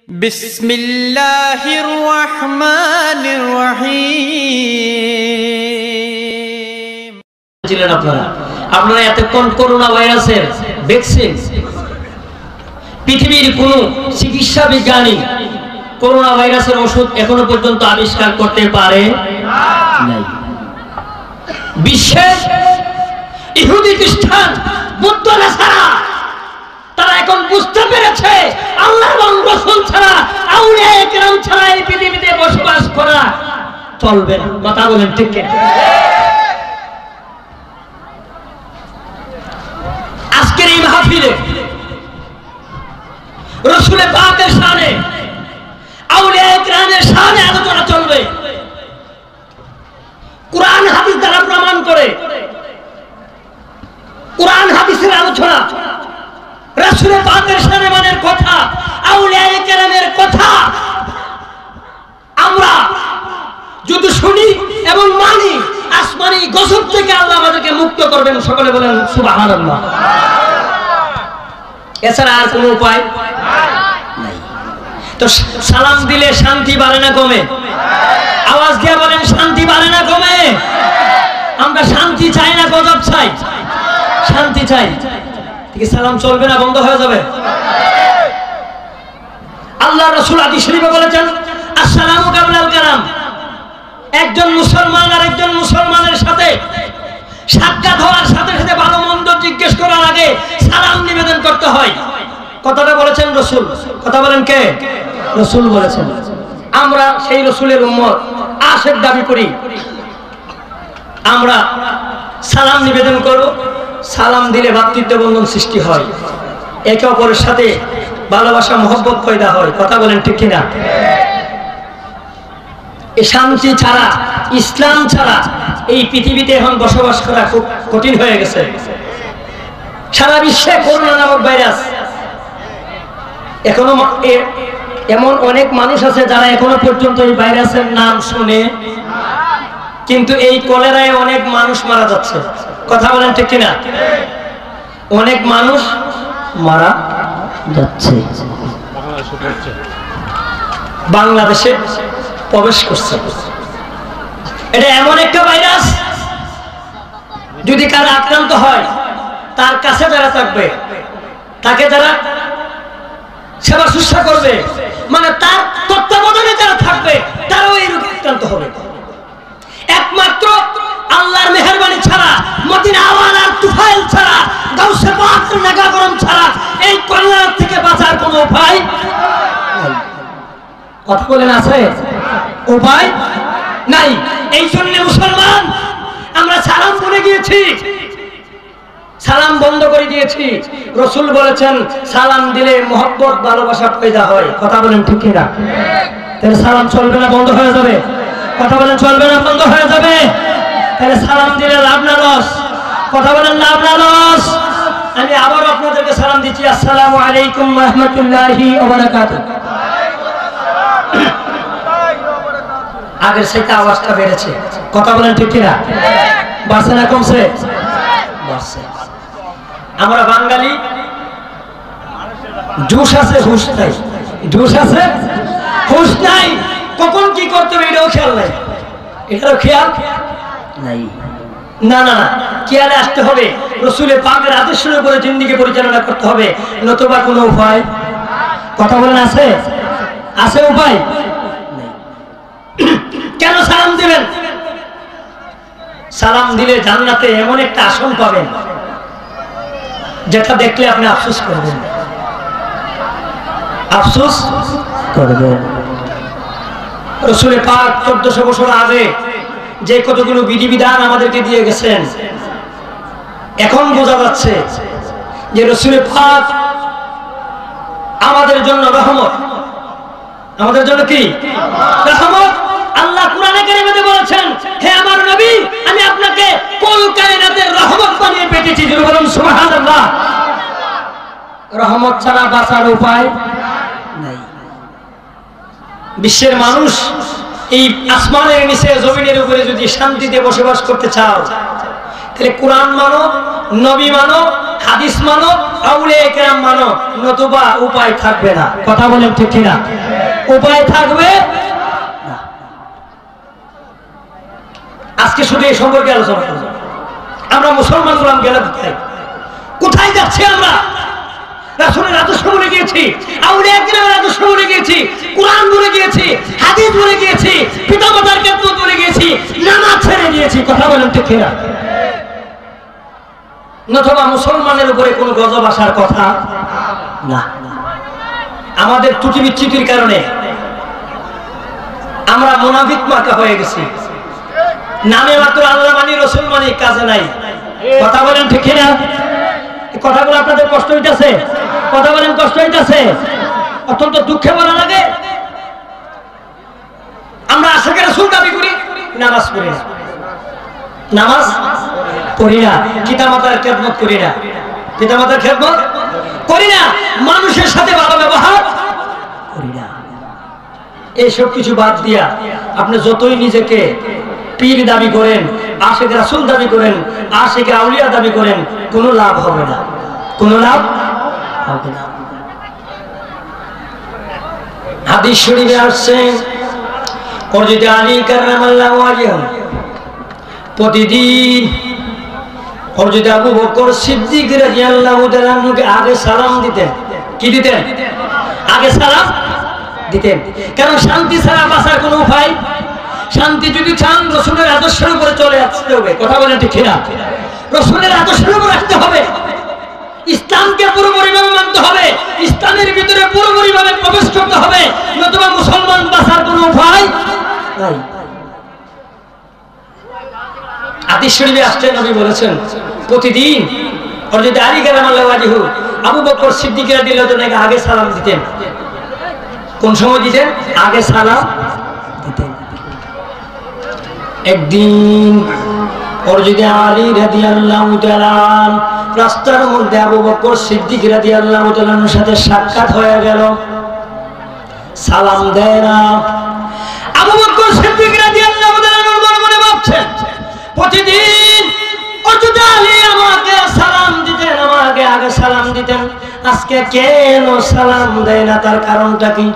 বিসমিল্লাহির রহমানির রহিম। ছিলেন আপনারা এতক্ষণ করোনা ভাইরাসের ভ্যাকসিন পৃথিবীর কোন চিকিৎসা বিজ্ঞানী করোনা ভাইরাসের ওষুধ এখনো পর্যন্ত আবিষ্কার করতে পারে নাই। বিশ্বের ইহুদি খ্রিস্টান বৌদ্ধ নাসারা তারা এখন বুঝতে পেরেছে আল্লাহ এবং রাসূল ছাড়া আউলিয়া কেরাম ছাড়া এই পৃথিবীতে বসবাস করা চলবে না। কথা বলেন ঠিক কি? আজকের এই মাহফিলে রাসূল পাকের শানে আউলিয়া কেরামের শানে আলোচনা চলবে। কুরআন হাদিস দ্বারা প্রমাণ করে কুরআন হাদিসের আলোচনা, রাসূল পাকের শানে মানের কথা, আউলিয়া কেরামের কথা আমরা যদি শুনি এবং মানি, আসমানি গজব থেকে আল্লাহ আমাদেরকে মুক্ত করবেন। সকলে বলেন সুবহানাল্লাহ। এছাড়া আর কোনো উপায় নাই। তো সালাম দিলে শান্তি বাড়ে না কমে? আওয়াজ দিয়ে বলেন শান্তি বাড়ে না কমে? আমরা শান্তি চাই না গজব চাই? শান্তি চাই। ঠিক সালাম চলবে না, বন্ধ হয়ে যাবে? আল্লাহ রাসূল হাদিস শরীফে বলেছেন আসসালামু কাবলাল কালাম। একজন মুসলমান আর একজন মুসলমানের সাথে সাক্ষাৎ হওয়ার সাথে সাথে ভালো মন্দ জিজ্ঞেস করার আগে সালাম নিবেদন করতে হয়। কথাটা বলেছেন রাসূল। কথা বলেন কে? রাসূল বলেছেন। আমরা সেই রাসূলের উম্মত, আশিক দাবি করি। আমরা সালাম নিবেদন করব। সালাম দিলে ভ্রাতৃত্ব বন্ধন সৃষ্টি হয়, একে অপরের সাথে ভালোবাসা মহব্বত পয়দা হয়। কথা বলেন ঠিক কিনা? এই শান্তি ছাড়া, ইসলাম ছাড়া এই পৃথিবীতে এখন বসবাস করা খুব কঠিন হয়ে গেছে। সারা বিশ্বে করোনা নামক ভাইরাস, এখনো এমন অনেক মানুষ আছে যারা এখনো পর্যন্ত এই ভাইরাসের নাম শুনে, কিন্তু এই কলেরায় অনেক মানুষ মারা যাচ্ছে। কথা বলেন ঠিক কিনা? অনেক মানুষ মারা যাচ্ছে, বাংলাদেশে প্রবেশ করছে। এটা এমন একটা ভাইরাস, যদি কারো আক্রান্ত হয় তার কাছে যারা থাকবে, তাকে যারা সেবা শুশ্রূষা করবে, মানে তার তত্ত্বাবধানে যারা থাকবে, তারাও এই রোগে আক্রান্ত হবে। একমাত্র আল্লাহর মেহেরবানি ছাড়া, মদিনা ওয়ালার তুফাইল ছাড়া, গাউসে পাকের নাগাগরম ছাড়া এই করোনা থেকে বাঁচার কোনো উপায় নাই। কথা বলেন আছে? উপায় নাই। এই জন্য মুসলমান আমরা সালাম ভুলে গিয়েছি, সালাম বন্ধ করে দিয়েছি। রাসূল বলেছেন সালাম দিলে মহব্বত ভালোবাসা পয়দা হয়। কথা বলেন ঠিক কিনা? তাহলে সালাম চলবে না, বন্ধ হয়ে যাবে? কথা বলেন চলবে না, বন্ধ হয়ে যাবে? তাহলে সালাম দিলে লাভ না লস? কথা বলেন লাভ না লস? আমি আবার আপনাদেরকে সালাম দিচ্ছি, আসসালামু আলাইকুম ওয়া রাহমাতুল্লাহি ওয়া বারাকাতুহু। আগের সাথে আওয়াজটা বেড়েছে। কথা বলেন ঠিক কিনা? বাড়ছে না কমছে? বাড়ছে। আমরা বাঙালি জোশ আছে হুশ নাই, জোশ আছে হুশ নাই। কখন কি করতে হবে এটাও খেয়াল নাই, এটাও খেয়াল নাই। না না না, খেয়ালে আসতে হবে। রাসূলের পাকের আদেশের উপরে জিন্দেগি পরিচালনা করতে হবে, নতুবা কোনো উপায়? কথা বলেন আছে? আছে উপায়? কেন সালাম দিবেন? সালাম দিলে জান্নাতে এমন একটা আসন পাবেন যেটা দেখলে আপনি আফসোস করবেন, আফসোস করবেন। রাসূল পাক 1400 বছর আগে যে কতগুলো বিধিবিধান আমাদেরকে দিয়ে গেছেন, এখন বোঝা যাচ্ছে যে রাসূল পাক আমাদের জন্য রহমত। আমাদের জন্য কি রহমত? আল্লাহ কোরআনে কারিমে বলেছেন, হে আমার নবী, আমি আপনাকে কুল কায়নাতের রহমত বানিয়ে পেতেছি। বলুন সুবহানাল্লাহ। রহমত ছাড়া বাঁচার উপায় নাই। বিশ্বের মানুষ এই আসমানের নিচে জমিনের উপরে যদি শান্তিতে বসবাস করতে চাও, তাহলে কোরআন মানো, নবী মানো, হাদিস মানো, আউলিয়া কেরাম মানো, নতুবা উপায় থাকবে না। কথা বলেন ঠিক কিনা? উপায় থাকবে না। আজকে শুধু এই সম্পর্কে আলোচনা করব। আমরা মুসলমান গোলাম গেলে কোথায় যাচ্ছি? আমরা রাসূলের আদর্শ ভুলে গিয়েছি, আউলিয়া কেরামের আদর্শ ভুলে গিয়েছি, কোরআন ভুলে গিয়েছি, হাদিস ভুলে গিয়েছি, পিতামাতার খেদমত ভুলে গিয়েছি, নামাজ ছেড়ে দিয়েছি। কথা বলেন ঠিক কিনা? নতুবা মুসলমানের উপরে কোন গজব আসার কথা না। আমাদের ত্রুটি বিচ্যুতির কারণে আমরা মুনাফিক মার্কা হয়ে গেছি। নামে মাত্র আল্লাহ মানি, রাসূল মানি, কাজে নাই। কথা বলেন ঠিক কিনা? এই কথাগুলো আপনাদের কষ্ট হইতাছে? কথা বলেন কষ্ট হইতাছে? অত্যন্ত দুঃখে বলা লাগে। আমরা আশিকে রাসূল দাবি করি, নামাজ পড়ি না, নামাজ পড়ি না, পিতামাতার খেদমত করি না, পিতামাতার খেদমত করি না, মানুষের সাথে ভালো ব্যবহার করি না। এইসব কিছু বাদ দিয়া আপনি যতই নিজেকে পীর দাবি করেন, আশিক রাসূল দাবি করেন, আশিক আউলিয়া দাবি করেন, কোনো লাভ হবে না, কোনো লাভ হবে না। হাদিস শরীফে আসছে, হযরত আলী কাররামাল্লাহু ওয়াজহাহু প্রতিদিন হযরত আবু বকর সিদ্দিক রাদিয়াল্লাহু তাআলা আনহুকে আগে সালাম দিতেন। কি দিতেন? আগে সালাম দিতেন। কারণ শান্তি ছাড়া বাঁচার কোনো উপায়, শান্তি যদি চান রাসূলের আদর্শের উপরে চলে আসতে হবে। কথা বলেন ঠিক কিনা? রাসূলের আদর্শের উপর আসতে হবে, ইসলামকে পুরোপুরিভাবে মানতে হবে, ইসলামের ভিতরে পুরোপুরিভাবে প্রবেশ করতে হবে, নতুবা মুসলমান বাঁচার কোনো উপায় নাই। হাদিস শরীফে আসছে, নবী বলেছেন প্রতিদিন হযরত আলী কাররামাল্লাহু ওয়াজহাহু আবু বকর সিদ্দিক রাদিয়াল্লাহু তাআলাকে আগে সালাম দিতেন। কোন সময় দিতেন? আগে সালাম দিতেন। একদিন হযরত আলী রাদিয়াল্লাহু তাআলা রাস্তার মধ্যে আবু বকর সিদ্দিক রাদিয়াল্লাহু তাআলার সাথে সাক্ষাৎ হয়ে গেল, সালাম দেয় না। আবু বকর সিদ্দিক রাদিয়াল্লাহু তাআলা মনে মনে ভাবছেন, প্রতিদিন হযরত আলী আমাকে সালাম দিতেন, আমাকে আগে সালাম দিতেন, আজকে কেন সালাম দেয় না? তার কারণটা কি?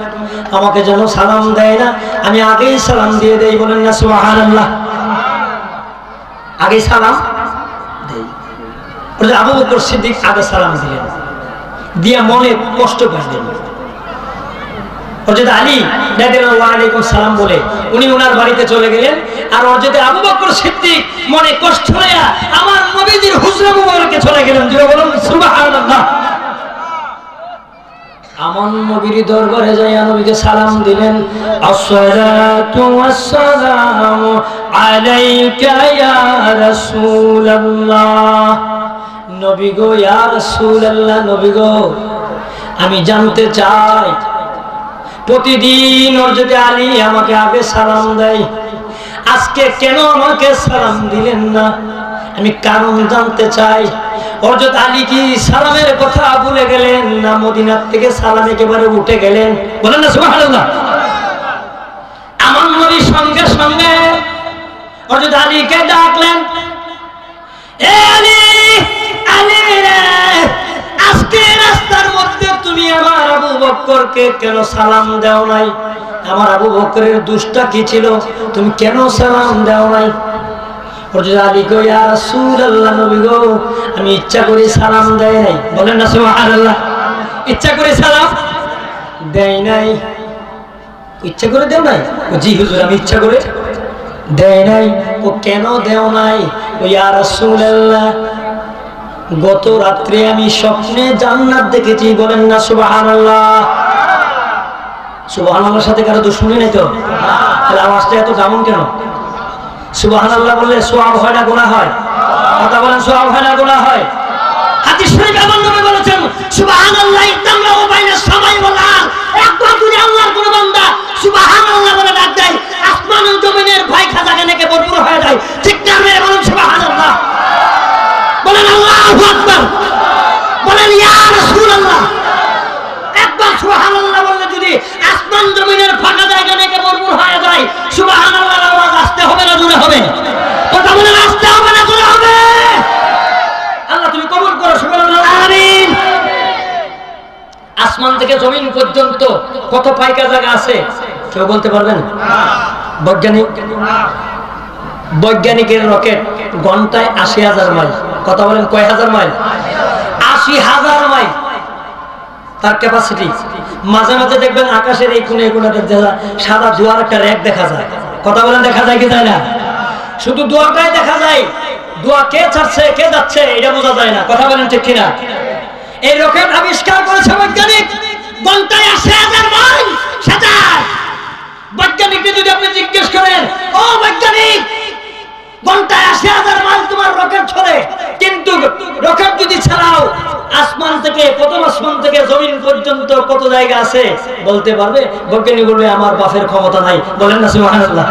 আমাকে যেন সালাম দেয় না, আমি আগেই সালাম দিয়ে দেই। বলেন না সুবহানাল্লাহ? আগে সালাম দেই। আবু বকর সিদ্দিক আগে সালাম দিলেন, দিয়া মনে কষ্ট পাইলেন। হযরত আলী রাদিয়াল্লাহু আলাইহি সালাম বলে উনি ওনার বাড়িতে চলে গেলেন, আর হযরত আবু বকর সিদ্দিক মনে কষ্ট লয়া আমার নবীজির হুজরা মুবারকে চলে গেলেন। জোরে বলুন সুবহানাল্লাহ। আমার নবীর দরবারে যাইয়া নবীকে সালাম দিলেন, আসসালাতু ওয়াসসালামু আলাইকা ইয়া রাসূলুল্লাহ। নবী গো, ইয়া রাসূলুল্লাহ, নবী গো, আমি জানতে চাই প্রতিদিন হযরত আলী আমাকে আগে সালাম দেয়, আজকে কেন আমাকে সালাম দিলেন না? আমি কারণ জানতে চাই। হযরত আলী কি সালামের কথা ভুলে গেলেন, না মদিনা থেকে সালাম একেবারে উঠে গেলেন? বলেন না সুবহানাল্লাহ। আমার নবী সঙ্গে সঙ্গে হযরত আলীকে ডাকলেন, এ আলী, আলী রে, আজকে রাস্তার মধ্যে তুমি আমার আবু বকরকে কেন সালাম দাও নাই? আমার আবু বকরের দোষটা কি ছিল? তুমি কেন সালাম দাও নাই? হযরত আলী কই, ইয়া রাসূলুল্লাহ, নবী গো, আমি ইচ্ছা করে সালাম দেই নাই। বলেন না সুবহানাল্লাহ? ইচ্ছা করে সালাম দেই নাই। ইচ্ছা করে দেও নাই? জি হুজুর, আমি ইচ্ছা করে দেই নাই। ও কেন দেও নাই? ও ইয়া রাসূলুল্লাহ, গত রাত্রে আমি স্বপ্নে জান্নাত দেখেছি। বলেন না সুবহানাল্লাহ? সুবহানাল্লাহর সাথে কারো দুশমনি নাই তো? তাহলে আওয়াজটা এত দামন কেন? সুবহানাল্লাহ বললে সওয়াব হয় না গুনাহ হয়? কথা বলেন, সওয়াব হয় না গুনাহ হয়? হাদিস শরীফে আমার নবী বলেছেন, সুবহানাল্লাহ তামলাউ বাইনা সামাই ওয়াল আরদ। একবার যদি আল্লাহর কোন বান্দা সুবহানাল্লাহ বলে ডাক দেয়, আসমান ও জমিনের ভয় খাজাকে নাকি ভরপুর হয়ে যায়। ঠিক না? মেরে বলুন সুবহানাল্লাহ। বলেন আল্লাহু আকবার। বলেন ইয়া রাসূলুল্লাহ। একবার সুবহানাল্লাহ বললে যদি আসমান জমিনের ফাঁকা জায়গা নাকি ভরপুর হয়ে যায়, সুবহানাল্লাহর আওয়াজ আসতে হবে না জোরে হবে? কথা বলেন, আসতে হবে না জোরে হবে? আল্লাহ তুমি কবুল করো, সুবহানাল্লাহ, আমিন। থেকে জমিন পর্যন্ত কত পাইকা জায়গা আছে কেউ বলতে পারবেন? বৈজ্ঞানিকের রকেট ঘন্টায় ৮০,০০০ মাইল। কথা বলেন কয় হাজার মাইল? ৮০,০০০ মাইল তার ক্যাপাসিটি। মাঝে মাঝে দেখবেন আকাশের এই কোণে সাদা ধোঁয়ার একটা রেক দেখা যায়। কথা বলেন দেখা যায় কি যায় না? শুধু ধোঁয়াটাই দেখা যায়, ধোঁয়া কে ছাড়ছে কে যাচ্ছে এটা বোঝা যায় না। কথা বলেন ঠিক কিনা? এই রকেট আবিষ্কার করেছে বৈজ্ঞানিক, ঘন্টায় ৮০,০০০ মাইল। সেটা বৈজ্ঞানিককে যদি আপনি জিজ্ঞেস করেন, ও বৈজ্ঞানিক ঘন্টায় ৮০,০০০ মাইল তোমার রকেট চলে, কিন্তু রকেট যদি ছাড়াও আসমান থেকে, প্রথম আসমান থেকে জমিন পর্যন্ত কত জায়গা আছে বলতে পারবে? বৈজ্ঞানিক বলবে আমার বাপের ক্ষমতা নাই। বলেন না সুবহানাল্লাহ?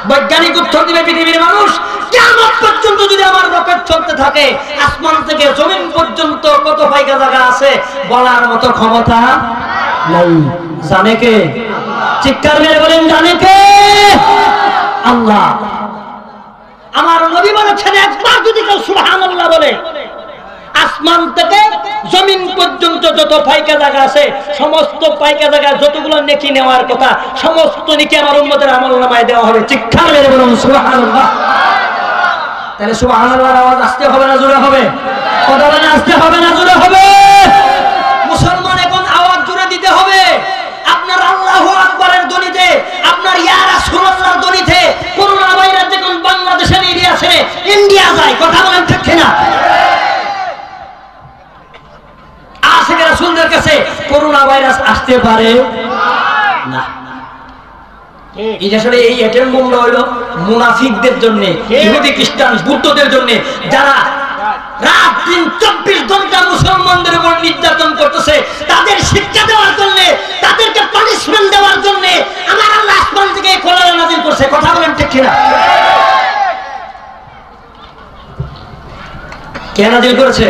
বৈজ্ঞানিক উত্তর দিবে পৃথিবীর মানুষ, কিয়ামত পর্যন্ত যদি আমার রকেট চলতে থাকে, আসমান থেকে জমিন পর্যন্ত কত পাইকা জায়গা আছে বলার মতো ক্ষমতা নাই। জানে কে? চিৎকার মেরে বলেন জানে কে? আল্লাহ। আমার নবী বলেছেন, একবার যদি কেউ সুবহানাল্লাহ বলে, আসমান থেকে জমিন পর্যন্ত যত পাইকা জায়গা আছে, সমস্ত পাইকা জায়গা যতগুলো নেকি নেওয়ার কথা, সমস্ত নেকি আমার উম্মতের আমলনামায় দেওয়া হবে। চিৎকার মেরে বলুন সুবহানাল্লাহ। তাহলে সুবহানাল্লাহর আওয়াজ আসতে হবে না জোরে হবে? কথা বলেন আসতে হবে না জোরে হবে? মুসলমান এখন আওয়াজ জোরে দিতে হবে। আপনার আল্লাহু আকবারের ধ্বনিতে, আপনার ইয়া রাসূলুল্লাহর ধ্বনিতে করোনা ভাইরাস যখন বাংলাদেশের এরিয়া ছেড়ে ইন্ডিয়া যায়, কথা বলেন ঠিক কিনা? আশিক রাসূলদের কাছে করোনা ভাইরাস আসতে পারে না। এই আসলে এই অ্যাটেম্প বোমটা হলো মুনাফিকদের জন্য, ইহুদি খ্রিস্টান বুদ্ধদের জন্য, যারা রাত দিন ২৪ ঘন্টা মুসলমানদের উপর নির্যাতন করতেছে, তাদের শিক্ষা দেওয়ার জন্য, তাদেরকে পানিশমেন্ট দেওয়ার জন্য আমার আল্লাহ আসমান থেকে কোরআন নাযিল করছে। কথা বলেন ঠিক কিনা? কে নাযিল করেছে?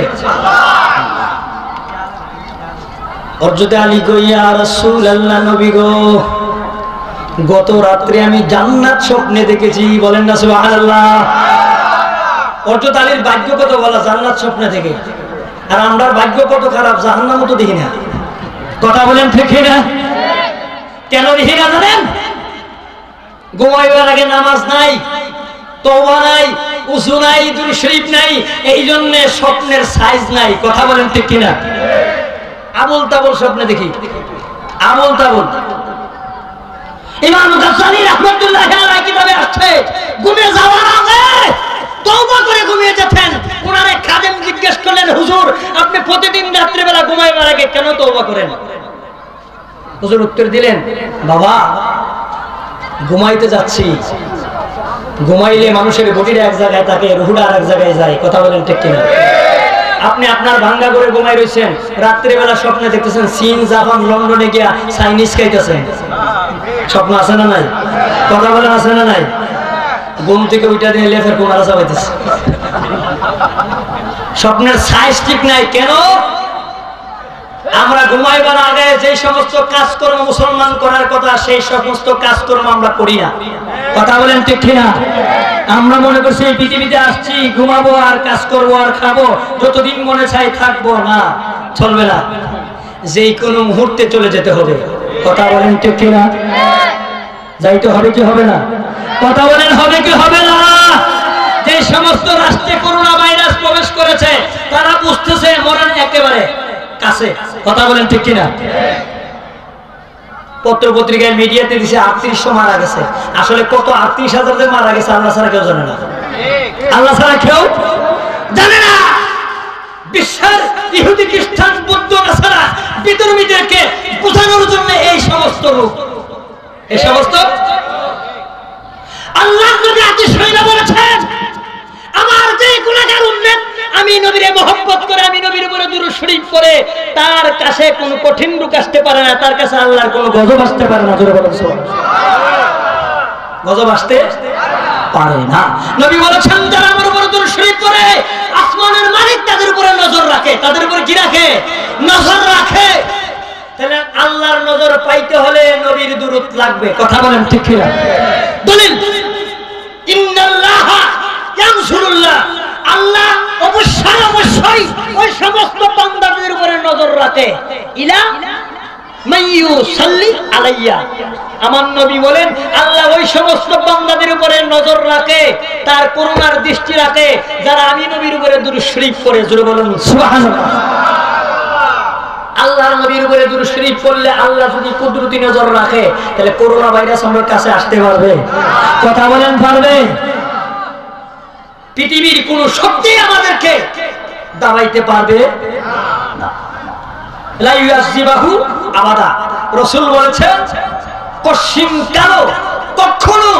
হযরত আলী গো, ইয়া রাসূলুল্লাহ, নবী গো, গত রাত্রে আমি জান্নাত স্বপ্নে দেখেছি। বলেন না সুবহানাল্লাহ? হযরত আলীর ভাগ্য কত ভালো, জান্নাত স্বপ্নে দেখে। আর আমরা ভাগ্য কত খারাপ, জাহান্নামও তো দেখি না। কথা বলেন ঠিক না? কেন দেখি না জানেন? ঘুমাইবার আগে নামাজ নাই, তওবা নাই, উযু নাই, দুরূদ শরীফ নাই, এই জন্য স্বপ্নের সাইজ নাই। কথা বলেন ঠিক কিনা? আবল তাবল স্বপ্নে দেখি, আবল তাবল। ইমাম গাজ্জালী রাহমাতুল্লাহ আলাইহি কিতাবে আছে, ঘুমিয়ে যাওয়ার আগে তওবা করে ঘুমিয়ে যেতেন। ওনারে খাদেম জিজ্ঞেস করলেন, হুজুর আপনি প্রতিদিন রাত্রে বেলা ঘুমাইবার আগে কেন তওবা করেন? হুজুর উত্তর দিলেন, বাবা ঘুমাইতে যাচ্ছি, ঘুমাইলে মানুষের বডিটা এক জায়গায় থাকে, রুহটা আরেক জায়গায় যায়। কথা বলেন ঠিক কিনা? আপনি আপনার ভাঙ্গা করে ঘুমাই রয়েছেন, রাত্রে বেলা স্বপ্নে দেখতেছেন চীন, জাপান, লন্ডনে গিয়া চাইনিজ খাইতেছেন। স্বপ্ন আছে না নাই? কথা বলেন আছে না নাই? ঘুম থেকে উঠা দিয়ে লেফের কোনারা চাবাইতেছে। স্বপ্নের সাইজ ঠিক নাই। কেন? আমরা ঘুমাইবার আগে যে সমস্ত কাজকর্ম মুসলমান করার কথা, সেই সমস্ত কাজকর্ম আমরা করি না। কথা বলেন ঠিক কিনা? আমরা মনে করছি এই পৃথিবীতে আসছি, ঘুমাবো আর কাজ করবো আর খাবো, যতদিন মনে চাই থাকবো। না, চলবে না। যে কোনো মুহূর্তে চলে যেতে হবে। কথা বলেন ঠিক কিনা? যাইতে হবে কি হবে না? কথা বলেন হবে কি হবে না? যে সমস্ত রাষ্ট্রে করোনা ভাইরাস প্রবেশ করেছে, তারা বুঝতেছে মরণ একেবারে কাছে। কথা বলেন ঠিক কিনা? পত্র পত্রিকায় মিডিয়াতে দিছে ৩৮০০ মারা গেছে। আসলে কত ৩৮,০০০ মারা গেছে আল্লাহ ছাড়া কেউ জানে না। আল্লাহ ছাড়া কেউ জানে না। বিশ্বের ইহুদি খ্রিস্টান বৌদ্ধ নাসারা বিধর্মীদেরকে বোঝানোর জন্য এই সমস্ত রূপ, এই সমস্ত। আল্লাহ নবী হাদিস শরীফে বলেছেন, আমার যে গুনাহগার উম্মত আমি নবীরে মহব্বত করে, আমি নবীর উপরে দুরূদ শরীফ পড়ে, তার কাছে কোনো কঠিন রোগ আসতে পারে না, তার কাছে আল্লাহর কোনো গজব আসতে পারে না। জোরে বলেন সুবহানাল্লাহ। গজব আসতে পারে না। নবী বলেছেন, যারা আমার উপরে দুরূদ শরীফ পড়ে, আসমানের মালিক তাদের উপরে নজর রাখে। তাদের উপরে কি রাখে? নজর রাখে। তাহলে আল্লাহর নজর পাইতে হলে নবীর দুরূদ লাগবে। কথা বলেন ঠিক কি না? দলিল, ইন্নাল্লাহা ইয়ানসুরুল্লাহ, আল্লাহ অবশ্যই অবশ্যই ওই সমস্ত বান্দাদের উপরে নজর রাখে ইলা মাইয়ুসাল্লি আলাইয়া, আমার নবী বলেন আল্লাহ ওই সমস্ত বান্দাদের উপরে নজর রাখে, তার করুণার দৃষ্টি রাখে যারা আমি নবীর উপরে দুরূদ শরীফ পড়ে। জোরে বলেন সুবহানাল্লাহ। আল্লাহর নবীর উপরে দুরূদ শরীফ পড়লে আল্লাহ যদি কুদরতি নজর রাখে তাহলে করোনা ভাইরাস আমার কাছে আসতে পারবে? কথা বলেন পারবে? পৃথিবীর কোন শক্তি আমাদেরকে দাবাইতে পারবে না। লা ইউআযিবাহু আবাদা, রাসূল বলেছেন কশিন কালো কখনো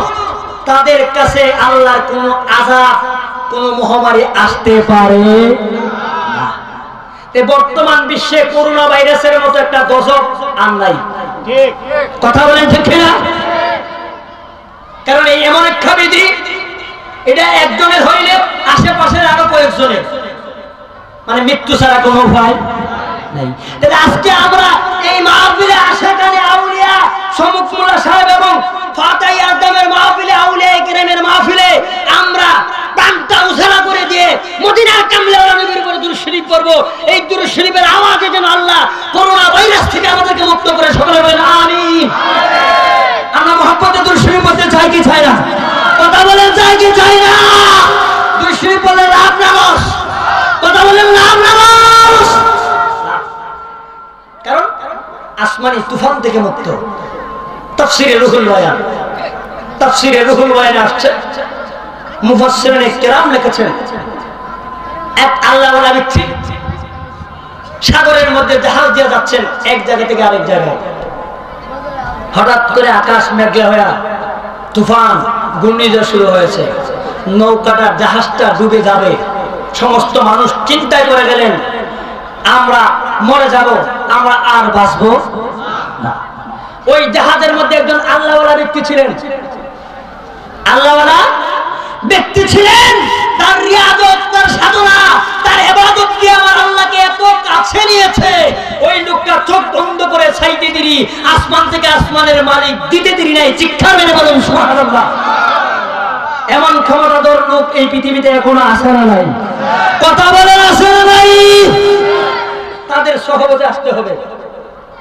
তাদের কাছে আল্লাহর কোন আযাব কোন মহামারী আসতে পারে না। বর্তমান বিশ্বে করোনা ভাইরাসের মতো একটা গজব আর নাই। ঠিক কথা বলেন ঠিক না? কারণ এই এমন একটা বিধি, এটা একজনের হইলে আশেপাশের আরো কয়েকজনের, মানে মৃত্যু ছাড়া কোনো উপায় নাই। তাহলে আজকে আমরা এই মাহফিলে আশাকানে আউলিয়া সমুখমুল্লাহ সাহেব এবং ফাতাই আজমের মাহফিলে, আউলিয়া কিরামের মাহফিলে আমরা প্রাণটা উজালা করে দিয়ে মদিনার কামলিওয়ালা নবীর উপরে দুরূদ শরীফ পড়ব। এই দুরূদ শরীফের আওয়াজে যেন আল্লাহ করোনা ভাইরাস থেকে আমাদেরকে মুক্ত করে। সকলে বলেন আমিন। আমরা মুহাব্বতে দুরূদ শরীফ পড়তে চাই কি চাই না? কথা বলেন চাই কি চাই না? দুরূদ শরীফ পড়লে লাভ নামাজ, কথা বলেন লাভ নামাজ। কারণ আসমানি তুফান থেকে মুক্ত। তাফসীরে রুহুল বয়ান, তাফসীরে রুহুল বয়ানে আসছে মুফাসসিরিনে কিরাম লিখেছেন এক আল্লাহওয়ালা ব্যক্তি সাগরের মধ্যে জাহাজ দিয়ে যাচ্ছেন এক জায়গা থেকে আরেক জায়গায়। হঠাৎ করে আকাশ মেঘলা হয়ে তুফান ঘূর্ণিঝড় শুরু হয়েছে, নৌকাটা জাহাজটা ডুবে যাবে। সমস্ত মানুষ চিন্তায় পড়ে গেলেন, আমরা মরে যাব, আমরা আর বাঁচবো না। ওই জাহাজের মধ্যে একজন আল্লাহওয়ালা ব্যক্তি ছিলেন, আল্লাহওয়ালা ব্যক্তি ছিলেন। তার রিয়াদত, তার সাধনা, তার ইবাদত দিয়ে আমার আল্লাহকে এত কাছে নিয়েছে, ওই লোকটা চোখ বন্ধ করে চাইতে দেরি আসমান থেকে আসমানের মালিক দিতে দেরি নাই। চিৎকার মেরে বলুন সুবহানাল্লাহ। এমন ক্ষমতাধর লোক এই পৃথিবীতে এখনো আছে না নাই? কথা বলেন আছে না নাই? তাদের সহবতে আসতে হবে,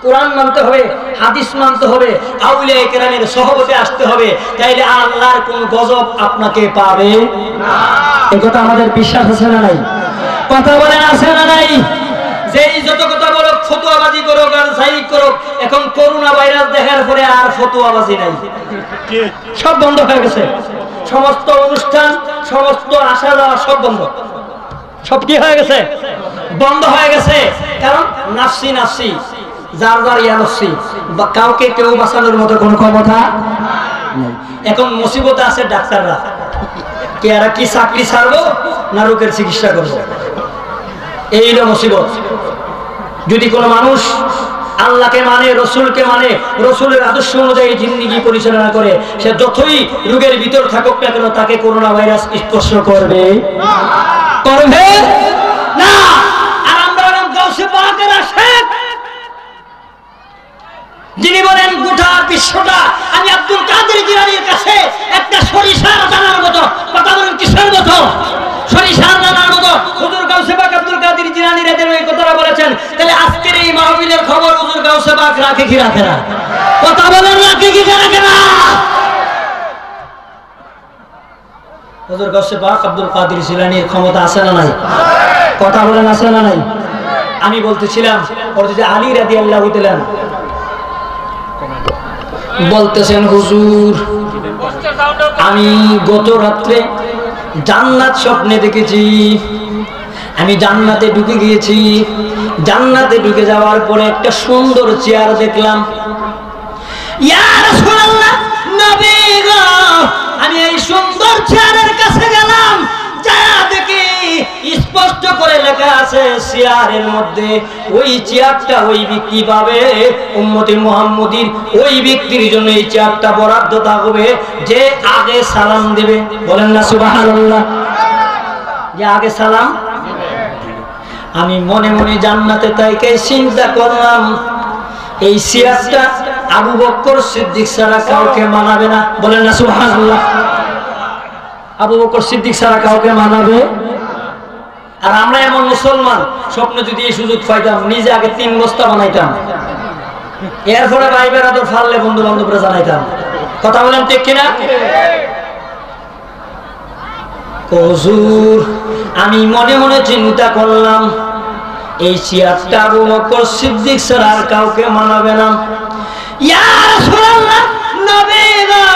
কোরআন মানতে হবে, হাদিস মানতে হবে, আউলিয়া কেরামের সহবতে আসতে হবে, তাইলে আল্লাহর কোন গজব আপনাকে পাবে না। এই কথা আমাদের বিশ্বাস আছে না নাই? কথা বলেন আছে না নাই? যেই যত কথা বলো, ফতোয়াবাজি করো আর যাই করো, এখন করোনা ভাইরাস দেখার পরে আর ফতোয়াবাজি নাই, সব বন্ধ হয়ে গেছে। সমস্ত অনুষ্ঠান, সমস্ত আসা যাওয়া সব বন্ধ। সব কি হয়ে গেছে? বন্ধ হয়ে গেছে। কারণ নাফসি নাফসি, যার যার ইয়ানসি, কাউকে কেউ বাঁচানোর মতো কোনো ক্ষমতা নেই। এখন মুসিবতে আছে ডাক্তাররা, কে এরা কি চাকরি ছাড়বো না রোগের চিকিৎসা করবো, এইটা মুসিবত। যদি কোনো মানুষ আল্লাহকে মানে, রসুলকে মানে, রসুলের আদর্শ অনুযায়ী জিন্দেগি পরিচালনা করে, সে যতই রোগের ভিতর থাকুক না কেন তাকে করোনা ভাইরাস স্পর্শ করবে করবে না। আর আমরা গাউসে পাকের আশিক, যিনি বলেন গোটা বিশ্বটা আমি আব্দুল কাদের জিলানীর কাছে একটা সরিষার দানার মতো। কথা বলেন কিসের মতো? সরিষার দানার মতো। হুজুর গাউসে পাক আব্দুল কাদের জিলানী এদের এই কথাটা বলেছেন। তাহলে আজকের এই মাহফিলের খবর হুজুর গাউসে পাক রাখে কি রাখে না? কথা বলেন রাখে কি রাখে না? হুজুর গাউসে পাক আব্দুল কাদের জিলানীর ক্ষমতা আছে না নাই? কথা বলেন আছে না নাই? আমি বলতেছিলাম ওর যে আলী রাদিয়াল্লাহু তাআলা বলতেছেন, হুজুর আমি গত রাত্রে জান্নাত স্বপ্নে দেখেছি, আমি জান্নাতে ঢুকে গিয়েছি। জান্নাতে ঢুকে যাওয়ার পরে একটা সুন্দর চেয়ার দেখলাম। ইয়া রাসূলুল্লাহ, নবী গো, আমি এই সুন্দর চেয়ারের কাছে গেলাম, যা দেখি স্পষ্ট করে লেখা আছে চেয়ারের মধ্যে ওই চেয়ারটা ওই ব্যক্তি পাবে, উম্মতে মুহাম্মদীর ওই ব্যক্তির জন্য এই চেয়ারটা বরাদ্দ থাকবে যে আগে সালাম দেবে। বলেন না সুবহানাল্লাহ? যে আগে সালাম। আমি মনে মনে জান্নাতে তাইকে চিন্তা করলাম, এই চেয়ারটা আবু বকর সিদ্দিক ছাড়া কাউকে মানাবে না। বলেন না সুবহানাল্লাহ? আবু বকর সিদ্দিক ছাড়া কাউকে মানাবে আর আমরা এমন মুসলমান, স্বপ্নে যদি এই সুযোগ পাইতাম নিজে আগে 3 বস্তা বানাইতাম, এরপরে ভাই বেড়াদর ফাললে বন্ধু বান্ধবরা জানাইতাম। কথা বলেন ঠিক কিনা? হুজুর আমি মনে মনে চিন্তা করলাম এই চেয়ারটা আবু বকর সিদ্দিক ছাড়া আর কাউকে মানাবে না। ইয়া রাসূলুল্লাহ, নবী গো,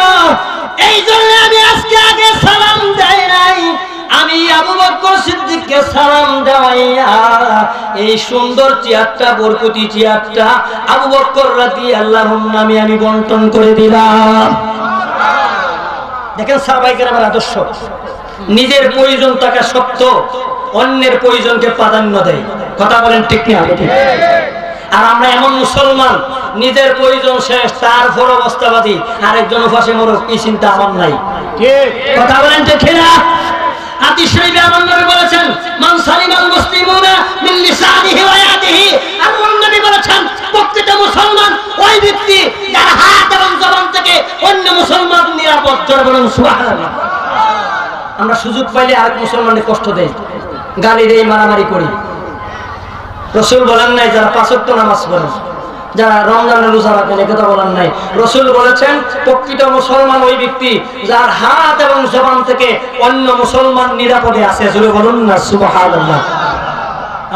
এই জন্য আমি আজকে আগে সালাম দেই নাই। আমি আবু বকর সিদ্দিককে সালাম দেওয়াইয়া এই সুন্দর চেয়ারটা, বরকতি চেয়ারটা আবু বকর রাদিয়াল্লাহু নামে আমি বন্টন করে দিলাম। দেখেন সাহাবায়ে কেরামের আদর্শ, নিজের প্রয়োজন থাকা সত্ত্বেও অন্যের প্রয়োজনকে প্রাধান্য দেয়। কথা বলেন ঠিক না? আর আমরা এমন মুসলমান, নিজের প্রয়োজন শেষ তারপর অবস্থাবাদী, আরেকজন পাশে মরক এই চিন্তা আমার নাই। কথা বলেন ঠিক না? হাদিস শরীফে আমার নবী বলেছেন, মান সালিমাল মুসলিমুনা মিন লিসানিহি ওয়া ইয়াদিহি। আমার নবী বলেছেন প্রকৃত মুসলমান ওই ব্যক্তি যার হাত এবং জবান থেকে অন্য মুসলমান নিরাপদ। জোরে বলুন সুবহানাল্লাহ। আমরা সুযোগ পাইলে আরেক মুসলমানকে কষ্ট দেই, গালি দেই, মারামারি করি। রাসূল বলেন নাই যারা 5 ওয়াক্ত নামাজ পড়ে, যারা রমজানের রোজা রাখেন, একথা বলেন নাই। রাসূল বলেছেন প্রকৃত মুসলমান ওই ব্যক্তি যার হাত এবং জবান থেকে অন্য মুসলমান নিরাপদে আছে। জোরে বলুন না সুবহানাল্লাহ।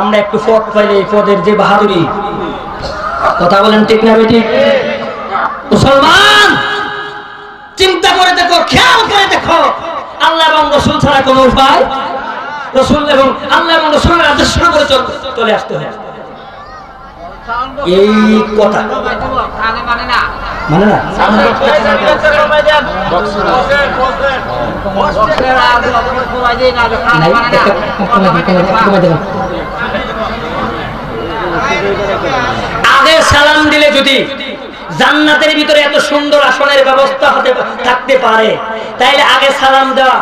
আমরা একটু পদ পাইলে এই পদের যে বাহাদুরি, কথা বলেন ঠিক না বেটি? মুসলমান চিন্তা করে দেখো, খেয়াল করে দেখো, আল্লাহ এবং রাসূল ছাড়া কোনো উপায়, রাসূল এবং আল্লাহ এবং রাসূলের আদেশ করে চলে আসতে হয়। এই কথা মানে না, মানে না। আগে সালাম দিলে যদি জান্নাতের ভিতরে এত সুন্দর আসনের ব্যবস্থা থাকতে পারে, তাইলে আগে সালাম দেওয়া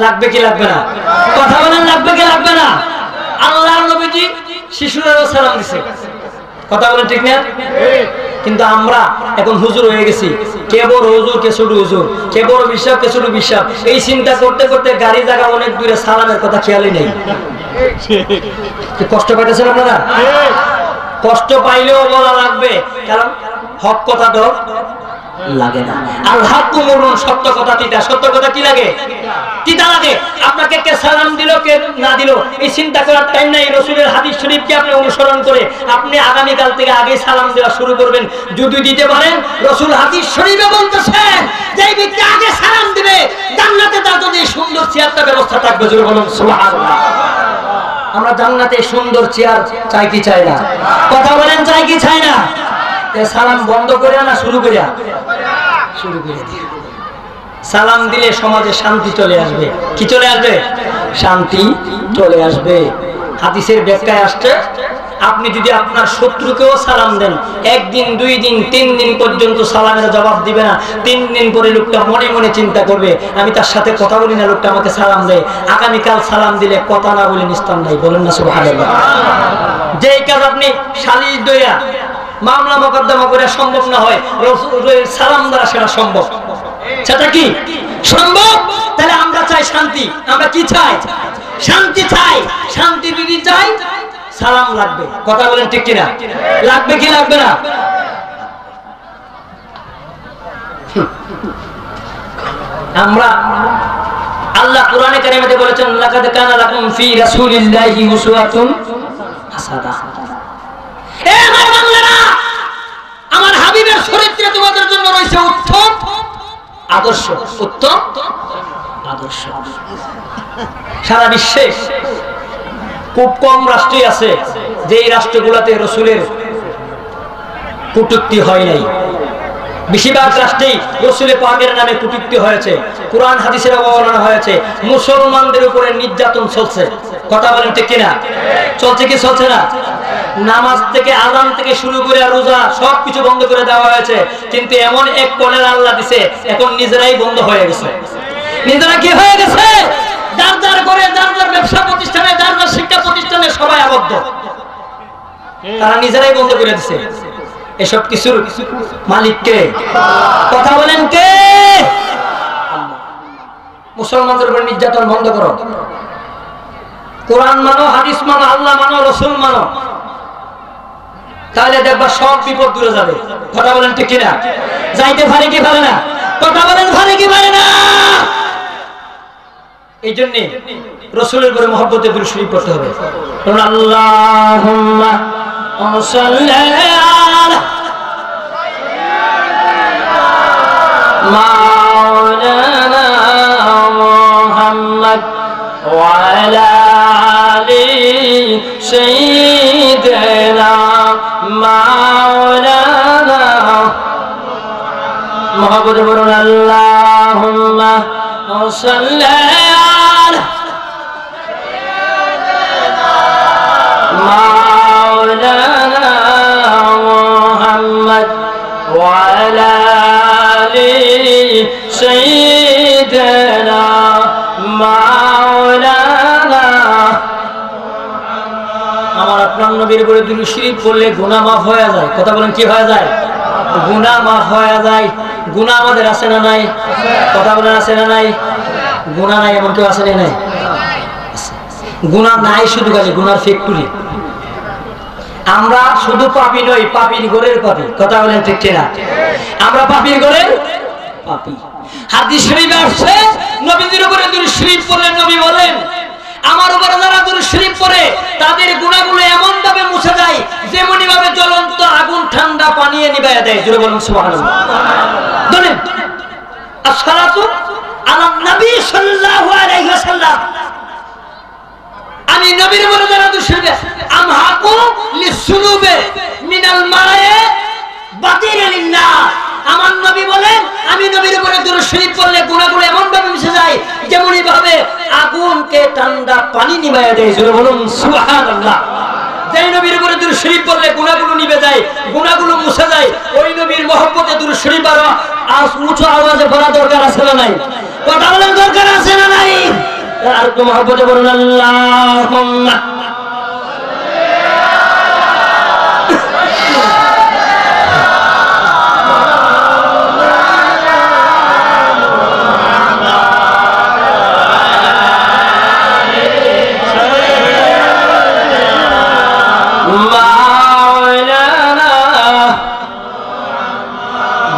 লাগবে কি লাগবে না? কথা বলেন লাগবে কি লাগবে না? আল্লাহর নবীজি শিশুরাও সালাম দিছে। কথা বলেন ঠিক না? কিন্তু আমরা এখন হুজুর হয়ে গেছি, কে বড় হুজুর কে ছোট হুজুর, কে বড় বিশ্বাস কে ছোট বিশ্বাস, এই চিন্তা করতে করতে গাড়ি জায়গা অনেক দূরে, সালামের কথা খেয়ালই নেই। কষ্ট পাইতেছেন আপনারা? কষ্ট পাইলেও বলা লাগবে, কারণ হক কথা তো লাগে না। আল হাক্কু মুরুন, সত্য কথা তিতা। সত্য কথা কি লাগে? তিতা লাগে। আপনাকে কে সালাম দিল কে না দিল এই চিন্তা করার টাইম নাই। রাসূলের হাদিস শরীফকে আপনি অনুসরণ করে আপনি আগামী কাল থেকে আগে সালাম দেওয়া শুরু করবেন, যদি দিতে পারেন। রাসূল হাদিস শরীফে বলতেছেন যে ব্যক্তি আগে সালাম দিবে জান্নাতে তার যদি সুন্দর চেয়ারটা ব্যবস্থা থাকবে। জোরে বলুন সুবহানাল্লাহ। আমরা জান্নাতে সুন্দর চেয়ার চাই কি চাই না? কথা বলেন চাই কি চাই না? সালাম বন্ধ করে না শুরু করে দিয়ে সালাম দিলে সমাজে শান্তি চলে আসবে। কি চলে আসবে? শান্তি চলে আসবে। হাদিসের ব্যাখ্যায় আসছে, আপনি যদি আপনার শত্রুকেও সালাম দেন, 1 দিন 2 দিন 3 দিন পর্যন্ত সালামের জবাব দিবে না, 3 দিন পরে লোকটা মনে মনে চিন্তা করবে আমি তার সাথে কথা বলি না, লোকটা আমাকে সালাম দেয়, আগামীকাল সালাম দিলে কথা না বলে নিস্তার নাই। বলেন না সুবহানাল্লাহ। যেই কাজ আপনি সালিশ দইয়া মামলা মোকদ্দমা করে সম্ভব না হয়, সালাম দ্বারা সেটা সম্ভব। সেটা কি সম্ভব? তাহলে আমরা চাই শান্তি। আমরা কি চাই? শান্তি চাই। শান্তি যদি চাই সালাম লাগবে। কথা বলেন ঠিক কিনা? লাগবে কি লাগবে না? আমরা আল্লাহ কোরআনে কারিমে বলেছেন, লাকাদ কানা লাকুম ফি রাসূলিল্লাহি উসওয়াতুন হাসানাহ। এ আমার বান্দারা, আমার হাবিবের চরিত্রে তোমাদের জন্য রয়েছে উত্তম আদর্শ। উত্তম আদর্শ। সারা বিশ্বে খুব কম রাষ্ট্রই আছে যে এই রাষ্ট্রগুলোতে রাসূলের কটূক্তি হয় নাই। বেশিরভাগ রাষ্ট্রেই রাসূল পাকের নামে কটূক্তি হয়েছে, কোরআন হাদিসের অবমাননা হয়েছে, মুসলমানদের উপরে নির্যাতন চলছে। কথা বলেন ঠিক কিনা? চলছে কি চলছে না? নামাজ থেকে আযান থেকে শুরু করে রোজা সবকিছু বন্ধ করে দেওয়া হয়েছে, কিন্তু এমন এক কোণের আল্লাহ দিছে এখন নিজেরাই বন্ধ হয়ে গেছে। নিজেরা কি হয়ে গেছে? যার যার করে, যার যার ব্যবসা প্রতিষ্ঠানে, যার যার শিক্ষা প্রতিষ্ঠানে সবাই আবদ্ধ, তারা নিজেরাই বন্ধ করে দিছে। এসব কিছুর মালিক কে? কথা বলেন কে? মুসলমানদের উপর নির্যাতন বন্ধ করো। কোরআন মানো, হাদিস মানো, আল্লাহ মানো, রসুল মানো, তাহলে দেখবা সব বিপদ দূরে যাবে। কথা বলেন ঠিক কিনা? যাইতে পারে কি পারে না? কথা বলেন পারে কি পারে না? এই জন্য রসুলের উপরে মহব্বতে দুরূদ শরীফ পড়তে হবে। আল্লাহুম্মা সাল্লি আলা মাওলানা মুহাম্মদ ওয়া আলা আলি সাইয়্যিদিনা মাওলানা মহব্বতে বলুন আল্লাহুম্মা সাল্লি আলা মাওলানা মুহাম্মদ ওয়া আলা আলি সাইয়্যিদিনা মাওলানা। আমার আপনার নবীর উপরে দুরূদ শরীফ পড়লে গুনাহ মাফ হয়ে যায়। কথা বলেন কি হয়ে যায়? গুনাহ মাফ হয়ে যায়। গুনাহ আমাদের আছে না নাই? কথা বলেন আছে না নাই? গুনাহ নাই এমন কেউ আছে না নাই? গুনাহ নাই শুধু খালি গুনার ফ্যাক্টরি। আমরা শুধু পাপী নই, পাপীর ঘরের পাপী। কথা বলেন ঠিক কিনা? আমরা পাপীর ঘরের পাপী। হাদিস শরীফে আসছে নবীর উপরে দুরূদ শরীফ পড়লে নবী বলেন আমার উপরে যারা দুরূদ শরীফ পড়ে তাদের গুনাহগুলো এমন ভাবে মুছে যায় যেমনি ভাবে জ্বলন্ত আগুন ঠান্ডা পানিয়ে নিভাইয়া দেয়। জোরে বলুন সুবহানাল্লাহ। বলেন আসসালাতু আলা নবী সাল্লাল্লাহু আলাইহি ওয়াসাল্লাম। আমি নবীর উপরে যারা দুরূদ শরীফ আমহাকু লিসুনুবে মিনাল মায়ে বাতির লিন্নাস। আমার নবী বলেন আমি নবীর উপরে দুরূদ শরীফ পড়লে গুনাহগুলো এমন ভাবে মিশে যায় যেমনি ভাবে আগুনকে ঠান্ডা পানি নিভাইয়া দেয়। জোরে বলুন সুবহানাল্লাহ। যেই নবীর উপরে দুরূদ শরীফ পড়লে গুনাহগুলো নিভে যায়, গুনাহগুলো মুছে যায়, ওই নবীর মহব্বতে দুরূদ শরীফ আর উঁচু আওয়াজে পড়া দরকার আছে না নাই? কথা বলেন দরকার আছে না নাই? আর তো মহব্বতে বলুন আল্লাহুম্মা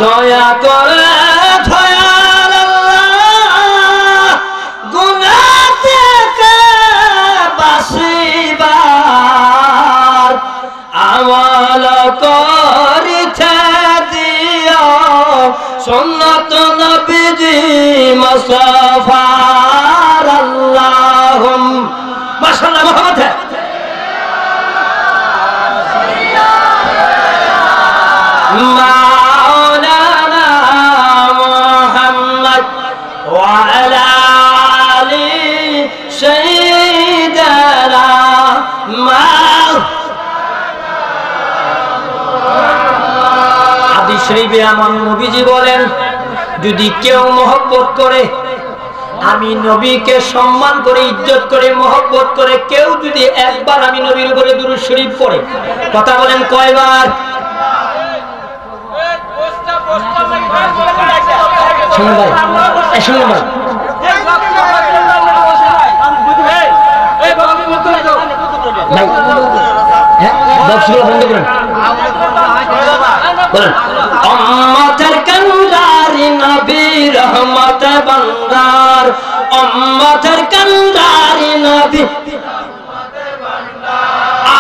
দয়া করে দয়াল আল্লাহ গুনাহ থেকে বাঁচিবার আমল করিতে দিও সুন্নাত নবীজি মুস্তাফার। আল্লাহুম্মা মাশাআল্লাহ মুহাম্মদ মাওলানা মুহাম্মদ ওয়া আলা আলি সাইয়্যিদিনা হাদিস শরীফে আমার নবীজি বলেন যদি কেউ মহব্বত করে, আমি নবীকে সম্মান করে ইজ্জত করে মহব্বত করে কেউ যদি একবার আমি নবীর উপরে দুরূদ শরীফ পড়ে, কথা বলেন কয়বার? শুনুন ভাই, শুনুন ভাই, বন্ধ করেন। বলেন উম্মতের কান্দারি নবী রহমত বান্দার, উম্মতের কান্দারি নবী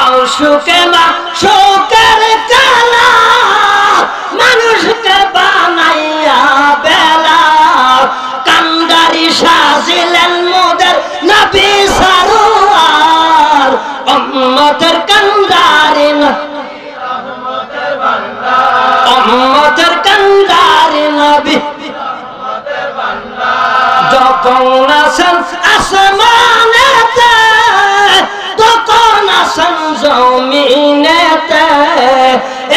আশুকে না শোকের কালা মানুষকে বানাইয়া বেলা কান্দারি সাজিলেন মোদের নবী সারোয়ার। উম্মতের কান্দারি উম্মতের কান্দারি নবী যখন আসেন আসমানেতে তখন আসেন জমিনেতে,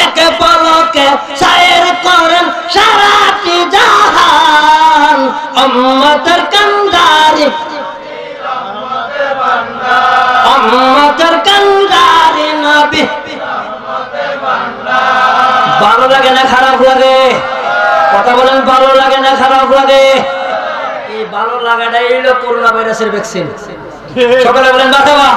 এক পলকে সায়ের করেন সারাটি জাহান। উম্মতের কান্দারি উম্মতের কান্দারি নবী। ভালো লাগে না খারাপ লাগে? কথা বলেন ভালো লাগে না খারাপ লাগে? এই ভালো লাগাটাই হলো করোনা ভাইরাসের ভ্যাকসিন। সকালে বলেন মারহাবা।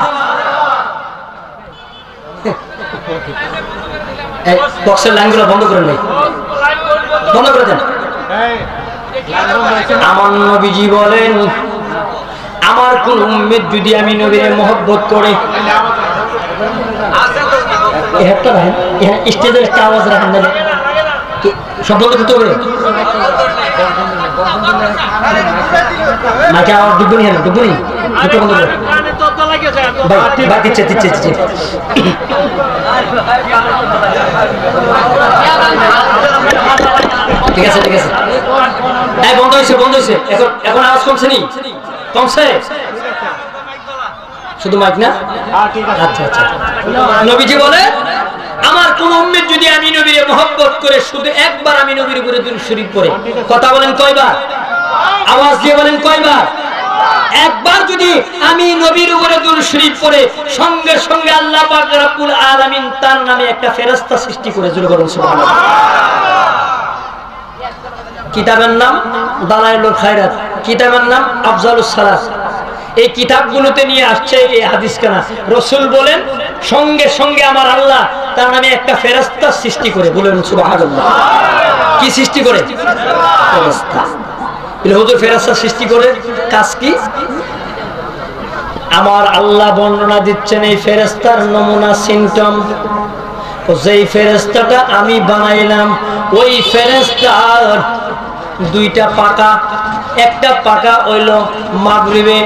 এই বক্সের লাইনগুলো বন্ধ করে নেই, বন্ধ করে দেন। আমার নবীজি বলেন, আমার কোন উম্মত যদি আমি নবীর মহব্বত করে, স্টেজের একটা আওয়াজ রাখেন না, সব বন্ধ করতে হবে। নাকি আওয়াজ ডুবুনি হলো, ডুবুনি দুটো বন্ধ করে ভাই, দিচ্ছে দিচ্ছে দিচ্ছে। ঠিক আছে ঠিক আছে, এই বন্ধ হয়েছে বন্ধ হয়েছে। এখন এখন আওয়াজ কমছে নি? কমছে শুধু মাইক না? আচ্ছা আচ্ছা। নবীজি বলে, আমার কোন উম্মত যদি আমি নবীর মহব্বত করে শুধু একবার আমি নবীর উপরে দুরূদ শরীফ পড়ে, কথা বলেন কয়বার? আওয়াজ দিয়ে বলেন কয়বার? একবার যদি আমি নবীর উপরে দুরূদ শরীফ পড়ে, সঙ্গে সঙ্গে আল্লাহ পাক রব্বুল আলামিন তার নামে একটা ফেরেশতা সৃষ্টি করে। জোরে বলুন সুবহানাল্লাহ। কিতাবের নাম দালাইলুল খায়রাত, কিতাবের নাম আফজালুস সালাত। এই কিতাবগুলোতে নিয়ে আসছে এই হাদিস কানা। রাসূল বলেন, সঙ্গে সঙ্গে আমার আল্লাহ তার নামে একটা ফেরেশতা সৃষ্টি করে। বলেন সুবহানাল্লাহ। কি সৃষ্টি করে? ফেরেশতা। হুজুর ফেরেশতা সৃষ্টি করে কাজ কি? আমার আল্লাহ বর্ণনা দিচ্ছেন এই ফেরেশতার নমুনা সিম্পটম। যেই ফেরেশতাটা আমি বানাইলাম, ওই ফেরেশতার দুইটা পাকা, একটা পাকা হইল মাগরিবে,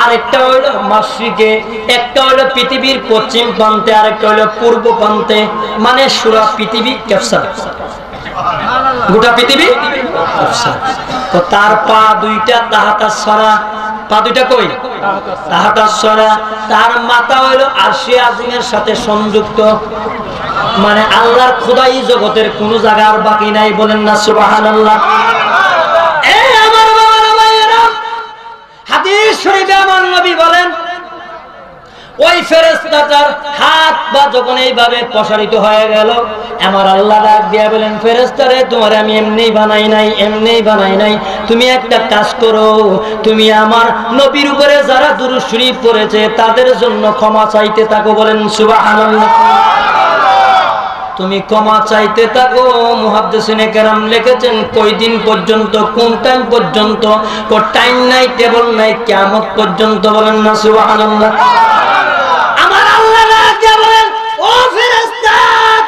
আরেকটা হইল মাশরিকে, একটা হইল পৃথিবীর পশ্চিম প্রান্তে, আরেকটা হইল পূর্ব প্রান্তে। মানে সুরা পৃথিবী ক্যাপচার, গোটা পৃথিবী ক্যাপচার। তো তার পা দুইটা তাহাতা সরা, পা দুইটা কই? তাহাতা সরা। তার মাথা হইল আরশে আজিমের সাথে সংযুক্ত। মানে আল্লাহর খোদাই জগতের কোন জায়গা আর বাকি নাই। বলেন না সুবহানাল্লাহ। হাদিস শরীফে আমার নবী বলেন, ওই ফেরেশতাটার হাত পা যখন এইভাবে প্রসারিত হয়ে গেল, আমার আল্লাহ ডাক দিয়া বলেন, ফেরেশতারে তোমার আমি এমনিই বানাই নাই, এমনিই বানাই নাই। তুমি একটা কাজ করো, তুমি আমার নবীর উপরে যারা দুরূদ শরীফ পড়েছে তাদের জন্য ক্ষমা চাইতে থাকো। বলেন সুবহানাল্লাহ। তুমি ক্ষমা চাইতে থাকো। মুহাদ্দিসিনে কেরাম লিখেছেন, কয়দিন পর্যন্ত, কোন টাইম পর্যন্ত? কোন টাইম নাই, টেবল নাই, কিয়ামত পর্যন্ত। বলেন না সুবহানাল্লাহ। আমার আল্লাহ বলেন, ও ফেরেশতা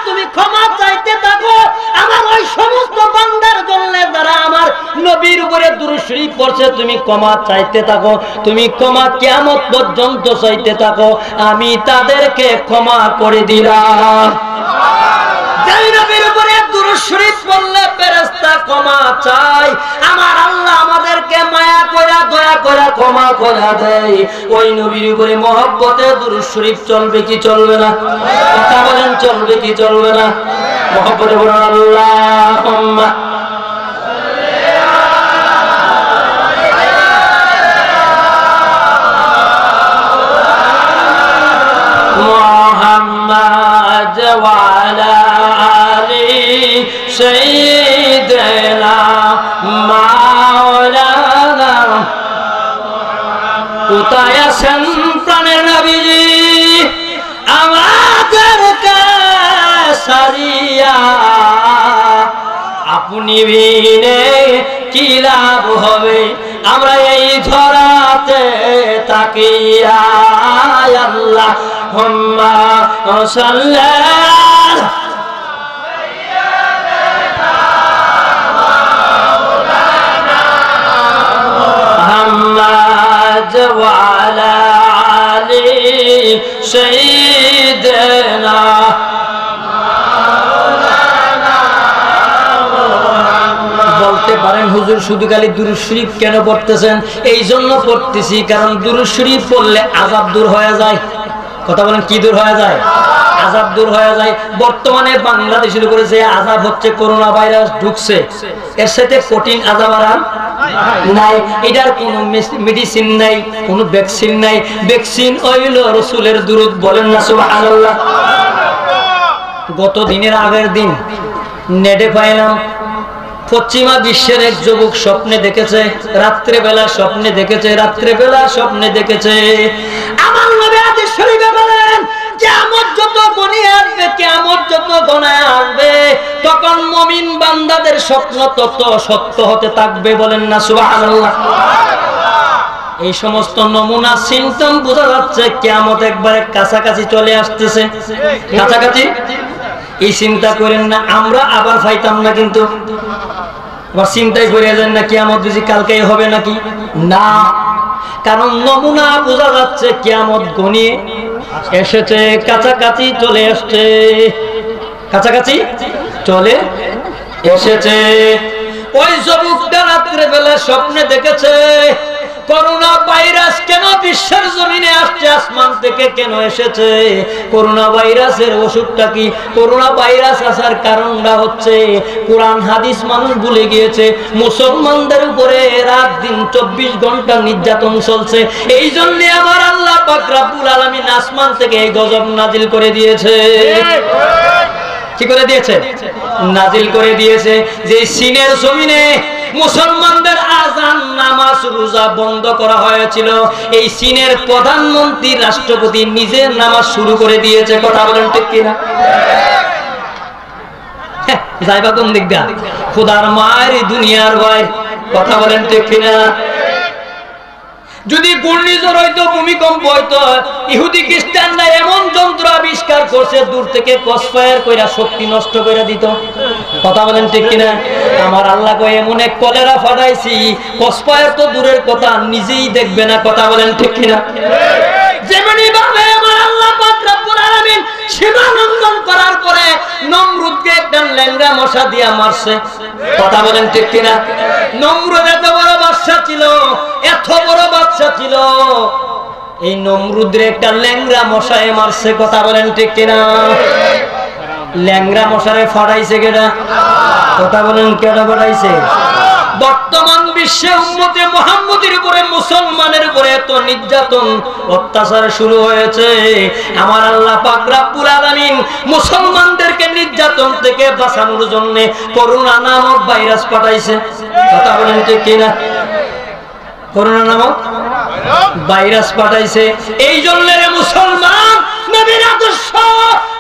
তুমি ক্ষমা চাইতে থাকো আমার ওই সমস্ত বান্দার জন্য যারা আমার নবীর উপরে দুরূদ শরীফ পড়ছে। তুমি ক্ষমা চাইতে থাকো, তুমি ক্ষমা কিয়ামত পর্যন্ত চাইতে থাকো, আমি তাদেরকে ক্ষমা করে দিলাম। নবীর উপরে দুরূদ শরীফ পড়লে ফেরেশতা ক্ষমা চায়, আমার আল্লাহ আমাদেরকে মায়া কইরা দয়া কইরা ক্ষমা করে দেয়। ওই নবীর উপরে মহব্বতে দুরূদ শরীফ চলবে কি চলবে না? কথা বলেন, চলবে কি চলবে না? মহব্বতে বলেন আল্লাহুম্মা মুহাম্মাদ ওয়া আলা سيدنا مولانا কোথায় আছেন প্রাণের নবীজি? আমাদেরকে সারিয়া আপনি বিনে কি লাভ হবে? আমরা এই ধরাতে তাকিয়া আল্লাহুম্মা সাল্লি وعلى علي سيدنا বলতে পারেন, হুজুর শুধু খালি দুরূদ শরীফ কেন পড়তেছেন? এই জন্য পড়তেছি কারণ দুরূদ শরীফ পড়লে আযাব দূর হয়ে যায়। কথা বলেন, কি দূর হয়ে যায়? আযাব দূর হয়ে যায়। বর্তমানে বাংলাদেশের উপরে যে আযাব হচ্ছে, করোনা ভাইরাস ঢুকছে, এর সাথে কঠিন আযাব আর নাই। এটার কোন মেডিসিন নাই, কোন ভ্যাকসিন নাই। ভ্যাকসিন হইল রাসূলের দুরূদ। বলেন না সুবহানাল্লাহ। গত দিনের আগের দিন নেটে পাইলাম, পশ্চিমা বিশ্বের এক যুবক স্বপ্নে দেখেছে, রাত্রেবেলা স্বপ্নে দেখেছে, রাত্রেবেলা স্বপ্নে দেখেছে আমার নবী হাদিস শরীফে বলেন কিয়ামত যত ঘনিয়ে আসবে, কিয়ামত যত ঘনায় আসবে, তখন মুমিন বান্দাদের স্বপ্ন তত সত্য হতে থাকবে। বলেন না সুবহানাল্লাহ। এই সমস্ত নমুনা সিম্পটম বোঝা যাচ্ছে কিয়ামত একবারে কাছাকাছি চলে আসতেছে। কাছাকাছি এই চিন্তা করেন না আমরা আবার পাইতাম না, কিন্তু আবার চিন্তাই করে যান না কিয়ামত বুঝি কালকেই হবে নাকি, না। কারণ নমুনা বোঝা যাচ্ছে কিয়ামত ঘনিয়ে এসেছে, কাছাকাছি চলে আসছে, কাছাকাছি চলে এসেছে। ওই যুবকটা রাত্রে বেলা স্বপ্নে দেখেছে করোনা ভাইরাস কেন বিশ্বের জমিনে আসছে, আসমান থেকে কেন এসেছে, করোনা ভাইরাসের ওষুধটা কি, করোনা ভাইরাস আসার কারণটা হচ্ছে কোরআন হাদিস মানুষ ভুলে গিয়েছে, মুসলমানদের উপরে রাত দিন 24 ঘন্টা নির্যাতন চলছে। এই জন্য আমার আল্লাহ পাক রব্বুল আলামিন আসমান থেকে এই গজব নাজিল করে দিয়েছে। কি করে দিয়েছে? নাজিল করে দিয়েছে। যে চীনের জমিনে মুসলমানদের আযান নামাজ রোজা বন্ধ করা হয়েছিল, এই চীনের প্রধানমন্ত্রী রাষ্ট্রপতি নিজে নামাজ শুরু করে দিয়েছে। কথা বলেন ঠিক কিনা? যাইবা কোন দিক দিয়া? খোদার মায়ের দুনিয়ার ভাই। কথা বলেন ঠিক কিনা? যদি ঘূর্ণিঝড় হইতো, ভূমিকম্প হইতো, ইহুদি খ্রিস্টানরা এমন যন্ত্র আবিষ্কার করছে দূর থেকে ক্রসফায়ার কইরা শক্তি নষ্ট করে দিত। কথা বলেন ঠিক কিনা? আমার আল্লাহ কয় এমন এক কলেরা ফাটাইছি, ক্রসফায়ার তো দূরের কথা, নিজেই দেখবে না। কথা বলেন ঠিক কিনা? যেমনি ভাবে আমার আল্লাহ পাক রব্বুল আলামিন সীমা লঙ্ঘন করার পরে নমরুদকে একটা ল্যাংড়া মশা দিয়া মারছে। কথা বলেন ঠিক কিনা? নমরুদ এত বড় বাদশা ছিল, এত বড় বাদশা ছিল, এই নমরুদের একটা ল্যাংড়া মশায় মারছে। কথা বলেন ঠিক কিনা? ল্যাংড়া মশারে ফাড়াইছে কেডা? কথা বলেন কেডা ফাড়াইছে? বর্তমান বিশ্বে উম্মতে মুহাম্মদের উপরে, মুসলমানের উপরে এত নির্যাতন অত্যাচার শুরু হয়েছে। আমার আল্লাহ পাক রব্বুল আলামিন মুসলমানদেরকে নির্যাতন থেকে বাঁচানোর জন্য করোনা নামক ভাইরাস পাঠাইছে। কথা বলেন ঠিক কিনা? করোনা নামক ভাইরাস পাঠাইছে। এই জন্য মুসলমান নবীর আদর্শ,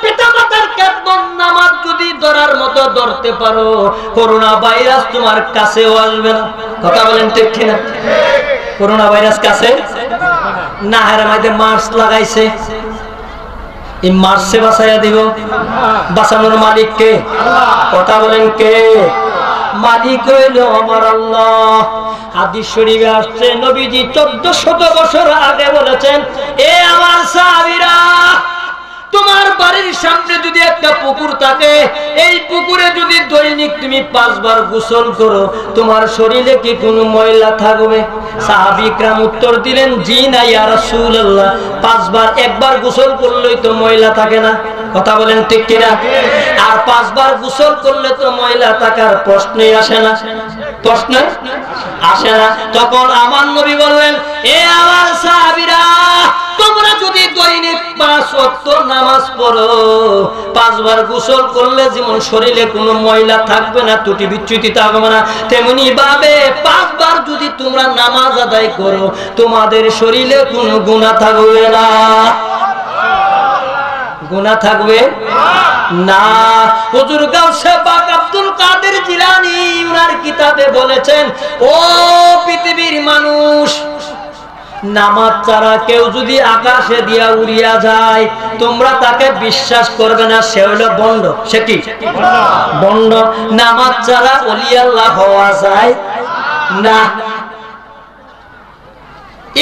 পিতামাতার খেদমত, নামাজ যদি ধরার মতো ধরতে পারো, করোনা ভাইরাস তোমার কাছেও আসবে না। কথা বলেন ঠিক কিনা? করোনা ভাইরাস কাছে না। হের মধ্যে মাস্ক লাগাইছে, এই মাস্কে বাঁচাইয়া দিব। বাঁচানোর মালিক কে? কথা বলেন কে? মালিক হইল আমার আল্লাহ। হাদিস শরীফে আসছে নবীজি 1400 বছর আগে বলেছেন, এ আমার সাহাবীরা, তোমার বাড়ির সামনে যদি একটা পুকুর থাকে, এই পুকুরে যদি দৈনিক তুমি 5 বার গোসল করো, তোমার শরীরে কি কোনো ময়লা থাকবে? সাহাবী کرام উত্তর দিলেন, জি না ইয়া রাসূলুল্লাহ, 5 বার, একবার গোসল করলেই তো ময়লা থাকে না। কথা বলেন ঠিক কিনা? আর 5 বার গোসল করলে তো ময়লা থাকার প্রশ্নই আসে না। প্রশ্ন আসে না। তখন আমার নবী বললেন, এ আমার সাহাবীরা, তোমরা যদি দৈনিক 5 ওয়াক্ত নামাজ পড়ো, 5 বার গোসল করলে যেমন শরীরে কোনো ময়লা থাকবে না, ত্রুটি বিচ্যুতি থাকবে না, তেমনি ভাবে 5 বার যদি তোমরা নামাজ আদায় করো, তোমাদের শরীরে কোনো গুনাহ থাকবে না। গুনাহ থাকবে না। হুজুর গাউসে পাক আব্দুল কাদের জিলানী ওনার কিতাবে বলেছেন, ও পৃথিবীর মানুষ, নামাজ ছাড়া কেউ যদি আকাশে দিয়া উড়িয়া যায়, তোমরা তাকে বিশ্বাস করবে না, সে হলো বন্ড। সে কি? বন্ড। নামাজ ছাড়া ওলি আল্লাহ হওয়া যায় না।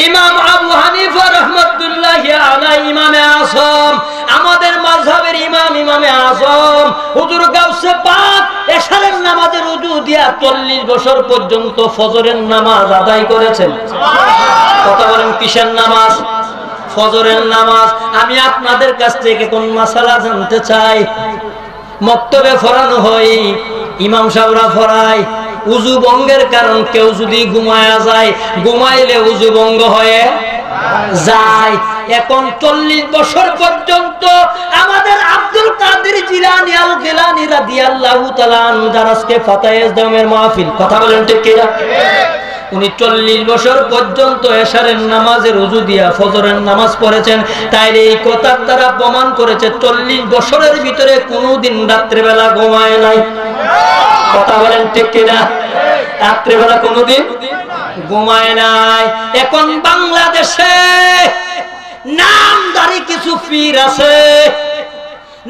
ইমাম আবু হানিফা রাহমাতুল্লাহি আলাইহি, ইমামে আযম, আমাদের মাযহাবের ইমাম, ইমামে আযম, হুজুর গাউসে পাক এশারের নামাজের ওযু দিয়া 40 বছর পর্যন্ত ফজরের নামাজ আদায় করেছেন। কথা বলেন কিসের নামাজ? ফজরের নামাজ। আমি আপনাদের কাছ থেকে কোন মাসালা জানতে চাই। মক্তবে পড়ানো হয়, ইমাম সাহেবরা পড়ায়, উযু ভঙ্গের কারণ কেউ যদি ঘুমায়া যায়, ঘুমাইলে উযু ভঙ্গ হয়ে যায়। এখন 40 বছর পর্যন্ত আমাদের আব্দুল কাদের জিলানী আল গিলানী রাদিয়াল্লাহু তাআলা আনহু, যারা আজকে ফাতায়ে ইসলামের মাহফিল, কথা বলেন ঠিক কিনা? উনি 40 বছর পর্যন্ত এশারের নামাজের ওযু দিয়া ফজরের নামাজ পড়েছেন। তাই এই কথার দ্বারা প্রমাণ করেছে 40 বছরের ভিতরে কোনোদিন রাত্রে বেলা ঘুমায় নাই। কথা বলেন ঠিক কিনা? রাত্রে বেলা কোনোদিন ঘুমায় নাই। এখন বাংলাদেশে নামদারি কিছু পীর আছে,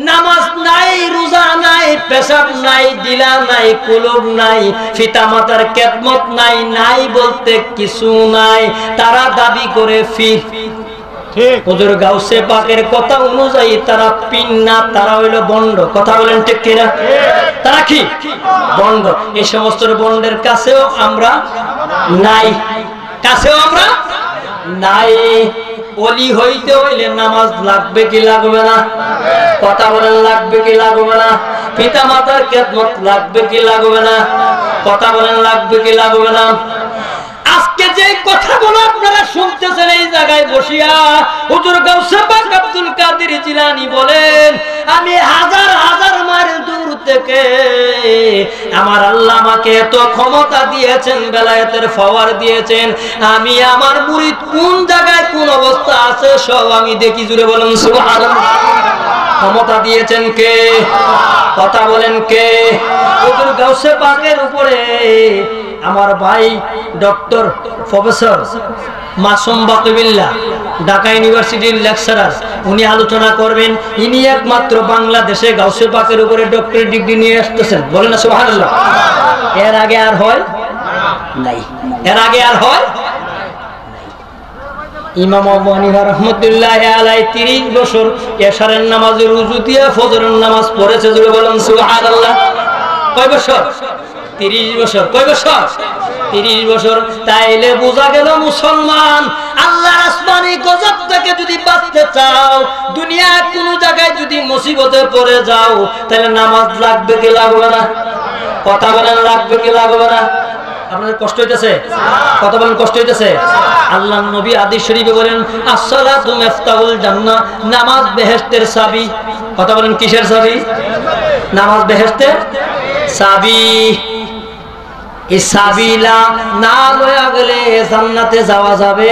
নামাজ নাই, রোজা নাই, পেশাব নাই, দিলা নাই, কুলুব নাই, পিতা মাতার খেদমত নাই, নাই বলতে কিছু নাই। তারা দাবি করে পীর। হুজুর গাউসে পাকের কথা অনুযায়ী তারা পীর না, তারা হইলো বন্ড। কথা বলেন ঠিক কিনা? তারা কি বন্ড? এই সমস্ত বন্ডের কাছেও আমরা নাই, কাছেও আমরা নাই। ওলি হইতে হইলে নামাজ লাগবে কি লাগবে না? কথা বলেন লাগবে কি লাগবে না? পিতা মাতার খেদমত লাগবে কি লাগবে না? কথা বলেন লাগবে কি লাগবে না? আজকে যে কথাগুলো আপনারা শুনতেছেন এই জায়গায় বসিয়া, হুজুর গাউসে পাক আব্দুল কাদের জিলানী বলেন, আমি হাজার হাজার মাইল দূর থেকে আমার আল্লাহ আমাকে এত ক্ষমতা দিয়েছেন, বেলায়েতের পাওয়ার দিয়েছেন, আমি আমার মুরিদ কোন জায়গায় কোন অবস্থা আছে সব আমি দেখি। জুড়ে বলেন সুবহানাল্লাহ। ক্ষমতা দিয়েছেন কে? কথা বলেন কে? হুজুর গাউসে পাকের উপরে আমার ভাই ডক্টর প্রফেসর মাসুম বাকিবিল্লাহ ঢাকা ইউনিভার্সিটির লেকচারার, উনি আলোচনা করবেন। ইনি একমাত্র বাংলাদেশে গাউসে পাকের উপরে ডক্টরেট ডিগ্রি নিয়ে আসতেছেন। বলেন না সুবহানাল্লাহ। এর আগে আর হয় নাই, এর আগে আর হয়। ইমাম আবু হানিফা রাহমাতুল্লাহি আলাইহি 30 বছর এশারের নামাজের ওযু দিয়ে ফজরের নামাজ পড়েছে। জুড়ে বলেন সুবহানাল্লাহ। কয় বছর? 30 বছর। কয় বছর? 30 বছর। তাইলে বোঝা গেল মুসলমান, আল্লাহর আসমানি গজব থেকে যদি বাঁচতে চাও, দুনিয়া কোন জায়গায় যদি মুসিবতে পড়ে যাও, তাহলে নামাজ লাগবে কি লাগবে না? কথা বলেন লাগবে কি লাগবে না? আপনাদের কষ্ট হইতেছে? কথা বলেন কষ্ট হইতেছে? আল্লাহর নবী হাদিস শরীফে বলেন, আসসালাতু মিফতাহুল জান্নাহ, নামাজ বেহেশতের চাবি। কথা বলেন কিসের চাবি? নামাজ বেহেশতের চাবি। এই চাবিলা না লয়া গেলে জান্নাতে যাওয়া যাবে?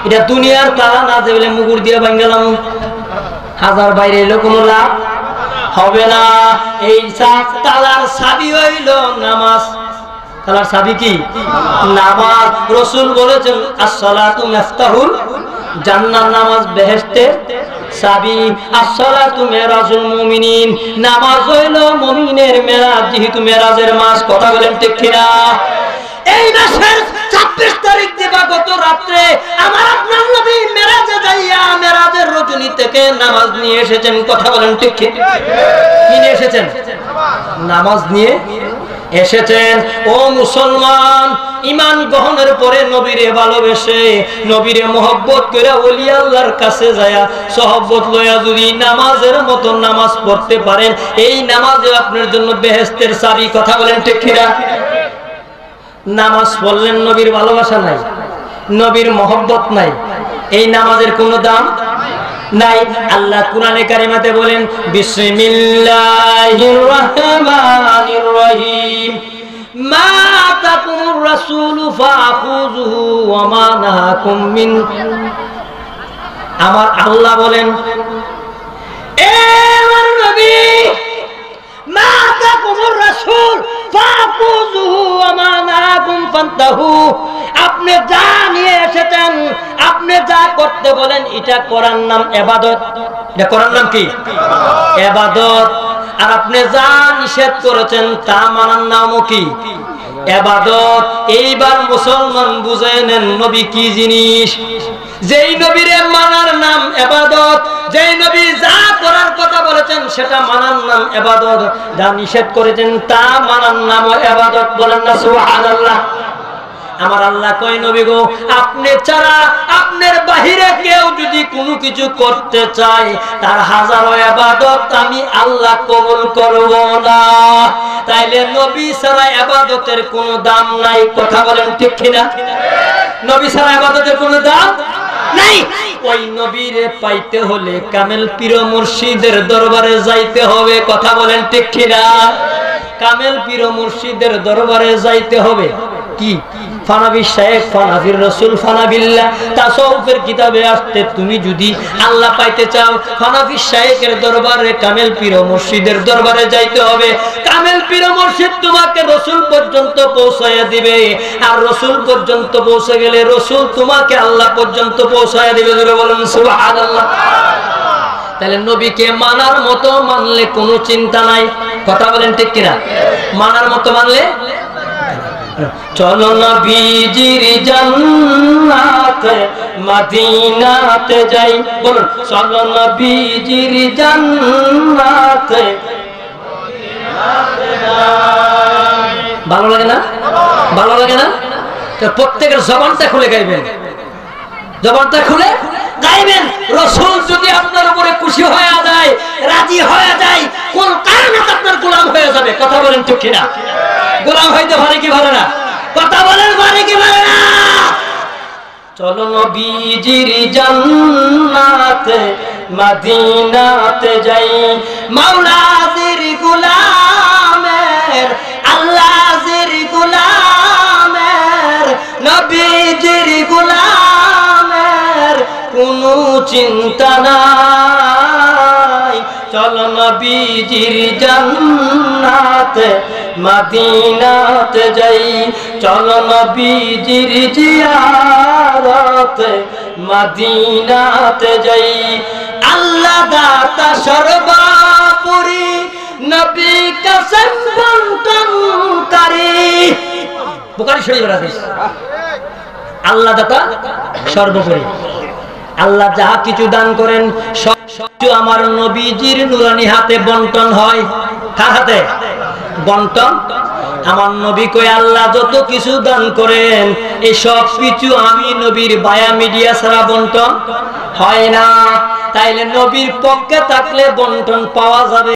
এটা দুনিয়ার তালা না দেবলে মুগুর দিয়ে ভাঙলাম, হাজার বাইরে এলো কোনো লাভ হবে না। এই তালার চাবি হইল নামাজ। তালার চাবি কি? নামাজ। রাসূল বলেছেন, আসসালাতু মিফতাহুল জান্নাহ, নামাজ বেহেশতের চাবি। আসসালাতু মিরাজুল মুমিনিন, নামাজ হইল মুমিনের মেরাজ, যেহেতু মেরাজের মাস। কথা বলেন ঠিক কিনা? এই মাসের 26 তারিখ দিবাগত রাত্রে আমার আপনার নবী মেরাজে যাইয়া মেরাজের রজনী থেকে নামাজ নিয়ে এসেছেন। কথা বলেন ঠিক কিনা? কি নিয়ে এসেছেন? নামাজ নিয়ে এসেছেন। ও মুসলমান, ঈমান গ্রহণের পরে নবীরে ভালোবেসে, নবীরে মহব্বত করে ওলি আল্লাহর কাছে যায় সহবত লয়া যদি নামাজের মতো নামাজ পড়তে পারেন, এই নামাজে আপনার জন্য বেহেশতের চাবি। কথা বলেন ঠিক কিনা? নামাজ পড়লেন, নবীর ভালোবাসা নাই, নবীর মহব্বত নাই, এই নামাজের কোনো দাম নাই। আল্লাহ কুরআনে কারিমাতে বলেন, বিসমিল্লাহির রহমানির রহিম, মা আতাকুমুর রাসূলু ফাখুযুহু ওয়া মা নাহাকুম মিন। আমার আল্লাহ বলেন, এ আমার নবী, মা আতাকুমুর রাসূল ফাখুযুহু ওয়া মা নাহাকুম ফান্তাহু। আপনি যা নিয়ে এসেছেন, আপনি যা করতে বলেন, এটা করার নাম ইবাদত। এটা করার নাম কি? ইবাদত। আর আপনি যা নিষেধ করেছেন তা মানার নামও কি? ইবাদত। এইবার মুসলমান বুঝে নেন নবী কি জিনিস। যেই নবীরে মানার নাম ইবাদত, যেই নবী যা করার কথা বলেছেন সেটা মানার নাম ইবাদত, যা নিষেধ করেছেন তা মানার নাম ইবাদত। বলেন না সুবহানাল্লাহ। আমার আল্লাহ কয়, নবী গো, আপনি ছাড়া আপনার বাহিরে কেউ যদি কোনো কিছু করতে চায়, তার হাজারো ইবাদত আমি আল্লাহ কবুল করব না। তাইলে নবী ছাড়া ইবাদতের কোনো দাম নাই। কথা বলেন ঠিক কিনা? নবী ছাড়া ইবাদতের কোনো দাম নাই। ওই নবীরে পাইতে হলে কামেল পীর মুর্শিদের দরবারে যাইতে হবে। কথা বলেন ঠিক কিনা? কামেল পীর মুর্শিদের দরবারে যাইতে হবে। কি ফানাবি শেখ, ফানাবির রসুল, ফানাবিল্লাহ। তাসাউফের কিতাবে আসতে তুমি যদি আল্লাহ পাইতে চাও ফানাবি শেখের দরবারে, কামেল পীর মুর্শিদের দরবারে যাইতে হবে। কামেল পীর মুর্শিদ তোমাকে রসুল পর্যন্ত পৌঁছাইয়া দিবে, আর রসুল পর্যন্ত পৌঁছে গেলে রসুল তোমাকে আল্লাহ পর্যন্ত পৌঁছাইয়া দিবে। বলেন সুবহানাল্লাহ। তাহলে নবীকে মানার মতো মানলে কোনো চিন্তা নাই। কথা বলেন ঠিক কিনা? মানার মতো মানলে চলো নবীজির জান্নাতে মদিনাতে যাই। বলুন চলো নবীজির জান্নাতে মদিনাতে যাই। ভালো লাগে না? ভালো লাগে না? তো প্রত্যেকের জবানটা খুলে গাইবেন, জবানটা খুলে গাইবেন। রসুল যদি আপনার উপরে খুশি হয়ে যায়, রাজি হয়ে যায়, কোন কারণে আপনার গোলাম হয়ে যাবে। কথা বলেন ঠিক কিনা? গোলাম হইতে পারে কি পারে না? কথা বলেন পারে কি পারে না? চলো নবীজির জান্নাতে মদিনাতে যাই, মাওলাদের গোলামের, আল্লাহর গোলামের, নবীজির গোলামের কোনো চিন্তা নাই। চলো নবীজির জান্নাতে মদিনাতে যাই, চলো নবীজির জিয়ারতে মদিনাতে যাই। আল্লাহ দাতা সর্বোপরি, নবী কাসেম বন্টনকারী। বুখারী শরীফের হাদিস। আল্লাহ দাতা সর্বোপরি, আল্লাহ যাহা কিছু দান করেন সব কিছু আমার নবীজির নুরানি হাতে বন্টন হয়। কার হাতে বন্টন? আমার নবী কই আল্লাহ যত কিছু দান করেন এই সব কিছু আমি নবীর বায়া মিডিয়া ছাড়া বন্টন হয় না। তাইলে নবীর পক্ষে থাকলে বন্টন পাওয়া যাবে।